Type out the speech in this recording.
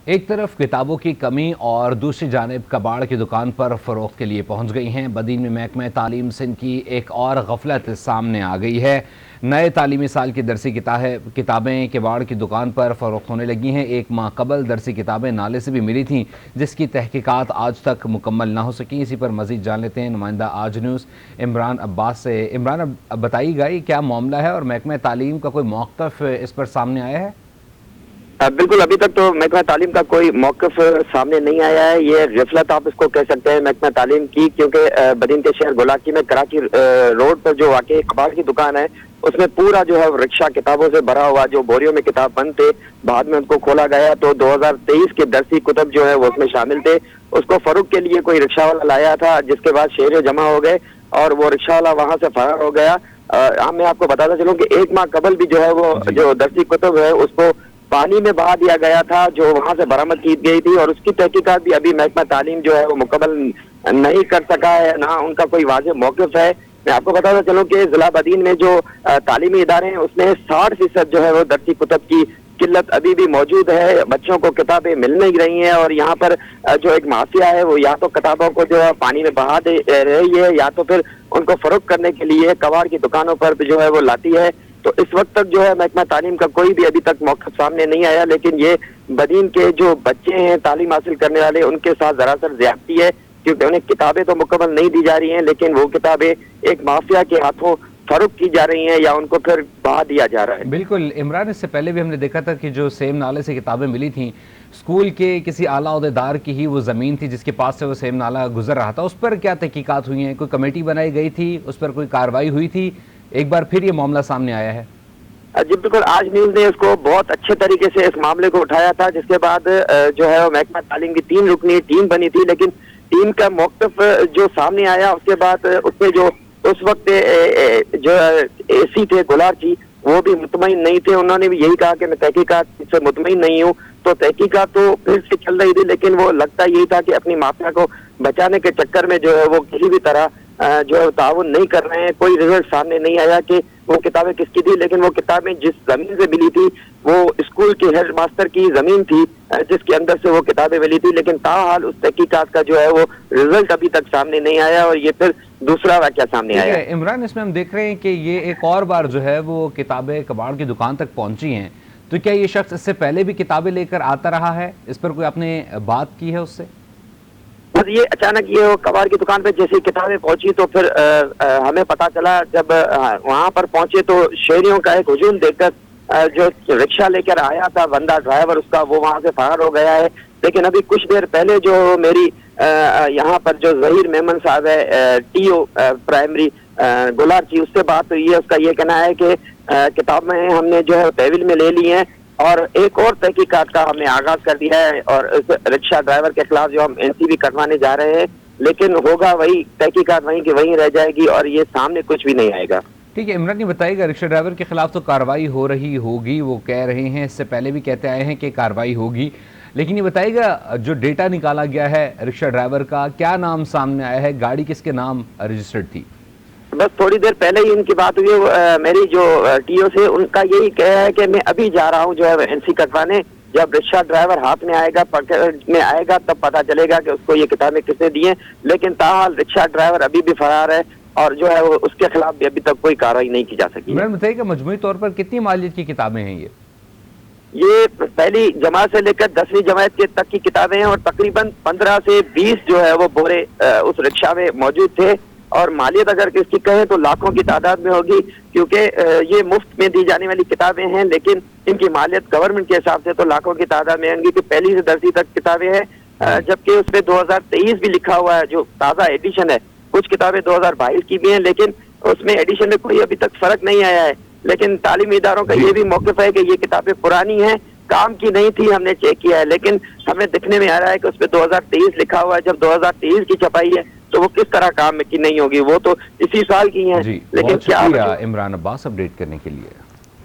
ایک طرف کتابوں کی کمی اور دوسری جانب کباڑ کی دکان پر فروخت کے لیے پہنچ گئی ہیں۔ بدین میں محکمہ تعلیم سندھ کی ایک اور غفلت سامنے آ گئی ہے۔ نئے تعلیمی سال کی درسی کتابیں کباڑ کی دکان پر فروخت ہونے لگی ہیں۔ ایک ماہ قبل درسی کتابیں نالے سے بھی ملی تھیں، جس کی تحقیقات آج تک مکمل نہ ہو سکیں۔ اسی پر مزید جان لیتے ہیں نمائندہ آج نیوز عمران عباس سے۔ عمران، اب بتائیے گا یہ کیا معاملہ ہے اور محکمہ تعلیم کا کوئی موقف اس پر سامنے آیا ہے؟ بالکل، ابھی تک تو محکمہ تعلیم کا کوئی موقف سامنے نہیں آیا ہے۔ یہ غفلت آپ اس کو کہہ سکتے ہیں محکمہ تعلیم کی، کیونکہ بدین کے شہر گولاکی میں کراچی روڈ پر جو واقع کباڑ کی دکان ہے، اس میں پورا جو ہے رکشہ کتابوں سے بھرا ہوا، جو بوریوں میں کتاب بند تھے، بعد میں ان کو کھولا گیا تو 2023 کے درسی کتب جو ہے وہ اس میں شامل تھے۔ اس کو فروخت کے لیے کوئی رکشہ والا لایا تھا، جس کے بعد شہری جمع ہو گئے اور وہ رکشہ والا وہاں سے فرار ہو گیا۔ میں آپ کو بتاتا چلوں کہ ایک ماہ قبل بھی جو ہے وہ جو درسی کتب ہے اس کو پانی میں بہا دیا گیا تھا، جو وہاں سے برآمد کی گئی تھی، اور اس کی تحقیقات بھی ابھی محکمہ تعلیم جو ہے وہ مکمل نہیں کر سکا ہے، نہ ان کا کوئی واضح موقف ہے۔ میں آپ کو بتاتا چلوں کہ ضلع بدین میں جو تعلیمی ادارے ہیں اس میں 60% جو ہے وہ درسی کتب کی قلت ابھی بھی موجود ہے۔ بچوں کو کتابیں مل نہیں رہی ہیں، اور یہاں پر جو ایک مافیا ہے وہ یا تو کتابوں کو جو ہے پانی میں بہا دے رہی ہے، یا تو پھر ان کو فروخت کرنے کے لیے کباڑ کی دکانوں پر جو ہے وہ لاتی ہے۔ تو اس وقت تک جو ہے محکمہ تعلیم کا کوئی بھی ابھی تک موقف سامنے نہیں آیا، لیکن یہ بدین کے جو بچے ہیں تعلیم حاصل کرنے والے، ان کے ساتھ ذرا زیادتی ہے، کیونکہ انہیں کتابیں تو مکمل نہیں دی جا رہی ہیں، لیکن وہ کتابیں ایک مافیا کے ہاتھوں فروخت کی جا رہی ہیں یا ان کو پھر بہا دیا جا رہا ہے۔ بالکل عمران، اس سے پہلے بھی ہم نے دیکھا تھا کہ جو سیم نالے سے کتابیں ملی تھیں، اسکول کے کسی اعلیٰ عہدیدار کی ہی وہ زمین تھی جس کے پاس سے وہ سیم نالہ گزر رہا تھا۔ اس پر کیا تحقیقات ہوئی ہیں؟ کوئی کمیٹی بنائی گئی تھی؟ اس پر کوئی کارروائی ہوئی تھی؟ ایک بار پھر یہ معاملہ سامنے آیا ہے۔ جی بالکل، آج نیوز نے اس کو بہت اچھے طریقے سے اس معاملے کو اٹھایا تھا، جس کے بعد جو ہے محکمہ تعلیم کی 3 رکنی ٹیم بنی تھی، لیکن ٹیم کا موقف جو سامنے آیا اس کے بعد اس میں جو اس وقت جو اے سی تھے گولار جی، وہ بھی مطمئن نہیں تھے۔ انہوں نے بھی یہی کہا کہ میں تحقیقات سے مطمئن نہیں ہوں۔ تو تحقیقات تو پھر سے چل رہی تھی، لیکن وہ لگتا یہی تھا کہ اپنی مافیا کو بچانے کے چکر میں جو ہے وہ کسی بھی طرح جو ہے تعاون نہیں کر رہے ہیں۔ کوئی رزلٹ سامنے نہیں آیا کہ وہ کتابیں کس کی تھی، لیکن وہ کتابیں جس زمین سے ملی تھی وہ اسکول کے ہیڈ ماسٹر کی زمین تھی، جس کے اندر سے وہ کتابیں ملی تھی، لیکن تاحال اس تحقیقات کا جو ہے وہ رزلٹ ابھی تک سامنے نہیں آیا، اور یہ پھر دوسرا واقعہ سامنے آیا۔ عمران، اس میں ہم دیکھ رہے ہیں کہ یہ ایک اور بار جو ہے وہ کتابیں کباڑ کی دکان تک پہنچی ہیں، تو کیا یہ شخص اس سے پہلے بھی کتابیں لے کر آتا رہا ہے؟ اس پر کوئی آپ نے بات کی ہے اس سے؟ بس یہ اچانک یہ کباڑ کی دکان پہ جیسی کتابیں پہنچی تو پھر ہمیں پتا چلا، جب وہاں پر پہنچے تو شہریوں کا ایک ہجوم دیکھ کر جو رکشہ لے کر آیا تھا بندہ ڈرائیور اس کا، وہ وہاں سے فرار ہو گیا ہے۔ لیکن ابھی کچھ دیر پہلے جو میری یہاں پر جو ظہیر میمن صاحب ہے ٹی او پرائمری گولار کی، اس سے بات ہوئی ہے۔ اس کا یہ کہنا ہے کہ کتابیں ہم نے جو ہے تحویل میں لے لی ہیں، اور ایک اور تحقیقات کا ہم نے آغاز کر دیا ہے، اور اس رکشہ ڈرائیور کے خلاف جو ہم NC بھی کٹوانے جا رہے ہیں، لیکن ہوگا وہی تحقیقات وہیں کی وہیں رہ جائے گی، اور یہ سامنے کچھ بھی نہیں آئے گا۔ ٹھیک ہے عمران، یہ بتائیے گا رکشہ ڈرائیور کے خلاف تو کارروائی ہو رہی ہوگی، وہ کہہ رہے ہیں، اس سے پہلے بھی کہتے آئے ہیں کہ کارروائی ہوگی، لیکن یہ بتائیے گا جو ڈیٹا نکالا گیا ہے رکشہ ڈرائیور کا، کیا نام سامنے آیا ہے؟ گاڑی کس کے نام رجسٹرڈ تھی؟ بس تھوڑی دیر پہلے ہی ان کی بات ہوئی ہے، میری جو ٹی او سے، ان کا یہی کہا ہے کہ میں ابھی جا رہا ہوں جو ہے NC کٹوانے۔ جب رکشہ ڈرائیور ہاتھ میں آئے گا، پکڑ میں آئے گا، تب پتا چلے گا کہ اس کو یہ کتابیں کس نے دی ہیں، لیکن تاحال رکشہ ڈرائیور ابھی بھی فرار ہے، اور جو ہے اس کے خلاف بھی ابھی تک کوئی کارروائی نہیں کی جا سکی۔ میں بتائیے گا مجموعی طور پر کتنی مالیت کی کتابیں ہیں یہ پہلی جماعت سے لے کر 10ویں جماعت کے تک کی کتابیں ہیں، اور تقریباً 15 سے 20 جو ہے وہ بورے اس رکشہ میں موجود تھے، اور مالیت اگر اس کی کہیں تو لاکھوں کی تعداد میں ہوگی، کیونکہ یہ مفت میں دی جانے والی کتابیں ہیں، لیکن ان کی مالیت گورنمنٹ کے حساب سے تو لاکھوں کی تعداد میں ہوں گی، کہ پہلی سے 10ویں تک کتابیں ہیں، جبکہ اس پہ 2023 بھی لکھا ہوا ہے جو تازہ ایڈیشن ہے۔ کچھ کتابیں 2022 کی بھی ہیں، لیکن اس میں ایڈیشن میں کوئی ابھی تک فرق نہیں آیا ہے، لیکن تعلیمی اداروں کا یہ بھی موقف ہے کہ یہ کتابیں پرانی ہیں، کام کی نہیں تھی، ہم نے چیک کیا ہے، لیکن ہمیں دکھنے میں آ رہا ہے کہ اس پہ 2023 لکھا ہوا ہے۔ جب 2023 کی چھپائی ہے تو وہ کس طرح کام کی نہیں ہوگی، وہ تو اسی سال کی ہیں۔ جی، لیکن بہت شکریہ عمران عباس اپڈیٹ کرنے کے لیے۔